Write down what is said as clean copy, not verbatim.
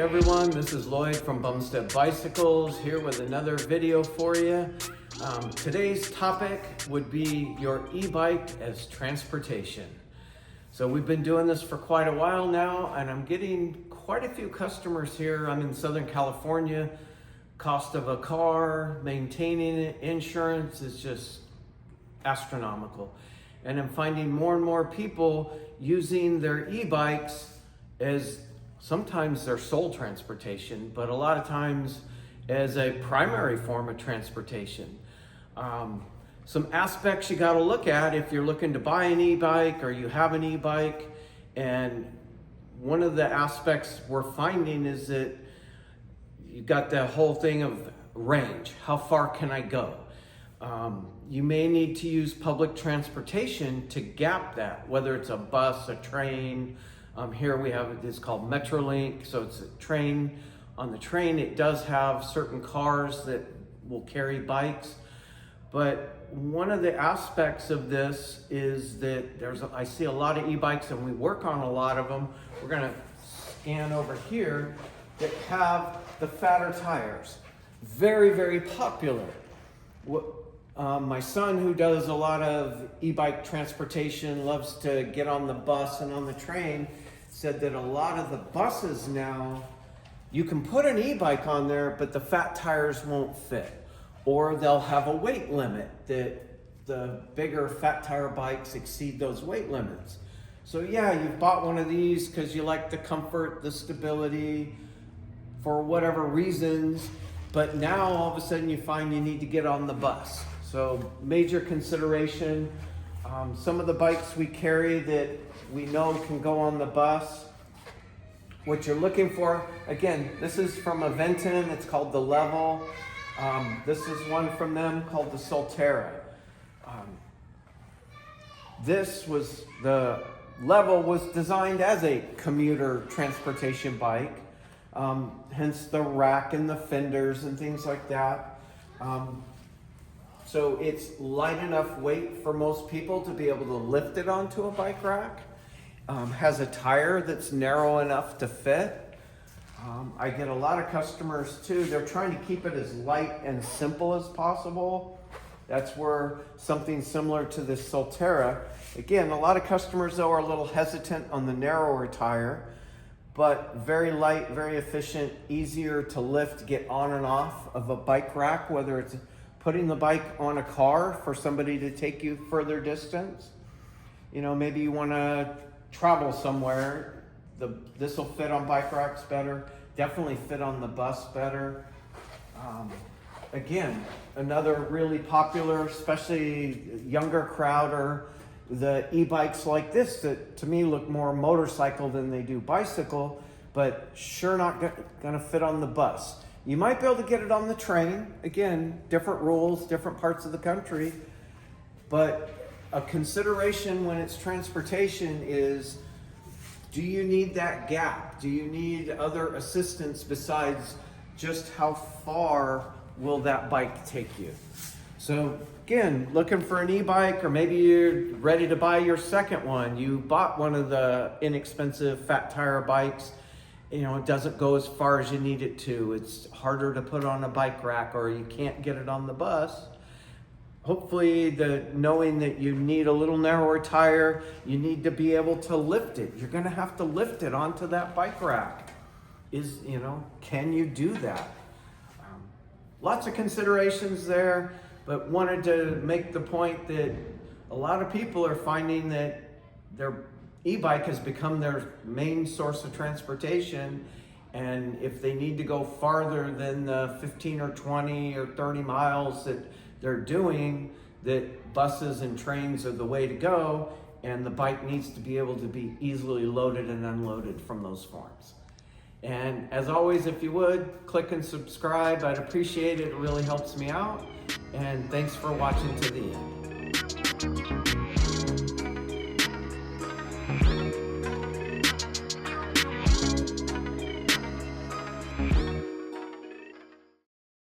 Hey everyone, this is Lloyd from Bumstead Bicycles here with another video for you. Today's topic would be your e-bike as transportation. So we've been doing this for quite a while now, and I'm getting quite a few customers here. I'm in Southern California. Cost of a car, maintaining it, insurance is just astronomical. And I'm finding more and more people using their e-bikes as sometimes their sole transportation, but a lot of times as a primary form of transportation. Some aspects you got to look at if you're looking to buy an e-bike or you have an e-bike. And one of the aspects we're finding is that you got the whole thing of range. How far can I go? You may need to use public transportation to gap that, whether it's a bus, a train. Here we have it's called Metrolink, so it's a train. On the train, it does have certain cars that will carry bikes. But one of the aspects of this is that I see a lot of e-bikes, and we work on a lot of them. We're gonna scan over here that have the fatter tires. Very, very popular. My son, who does a lot of e-bike transportation, loves to get on the bus and on the train, said that a lot of the buses now, you can put an e-bike on there, but the fat tires won't fit. Or they'll have a weight limit that the bigger fat tire bikes exceed those weight limits. So yeah, you've bought one of these because you like the comfort, the stability, for whatever reasons, but now all of a sudden you find you need to get on the bus. So major consideration. Some of the bikes we carry that we know can go on the bus. What you're looking for, again, this is from Aventon, it's called the Level. This is one from them called the Solterra. The Level was designed as a commuter transportation bike. Hence the rack and the fenders and things like that. So it's light enough weight for most people to be able to lift it onto a bike rack. Has a tire that's narrow enough to fit. I get a lot of customers too, they're trying to keep it as light and simple as possible. That's where something similar to this Solterra. Again, a lot of customers though are a little hesitant on the narrower tire, but very light, very efficient, easier to lift, get on and off of a bike rack, whether it's putting the bike on a car for somebody to take you further distance. You know, maybe you want to travel somewhere. This will fit on bike racks better, definitely fit on the bus better. Again, another really popular, especially younger crowd, are the e-bikes like this that to me look more motorcycle than they do bicycle, but sure not gonna fit on the bus. You might be able to get it on the train. Again, different rules, different parts of the country, but a consideration when it's transportation is, do you need that gap? Do you need other assistance besides just how far will that bike take you? So again, looking for an e-bike, or maybe you're ready to buy your second one. You bought one of the inexpensive fat tire bikes. You know, it doesn't go as far as you need it to. It's harder to put on a bike rack, or you can't get it on the bus. Hopefully, knowing that you need a little narrower tire, you need to be able to lift it. You're gonna have to lift it onto that bike rack. Can you do that? Lots of considerations there, but wanted to make the point that a lot of people are finding that their e-bike has become their main source of transportation, and if they need to go farther than the 15 or 20 or 30 miles that they're doing, that buses and trains are the way to go, and the bike needs to be able to be easily loaded and unloaded from those farms. And as always, if you would, click and subscribe. I'd appreciate it. It really helps me out. And thanks for watching to the end.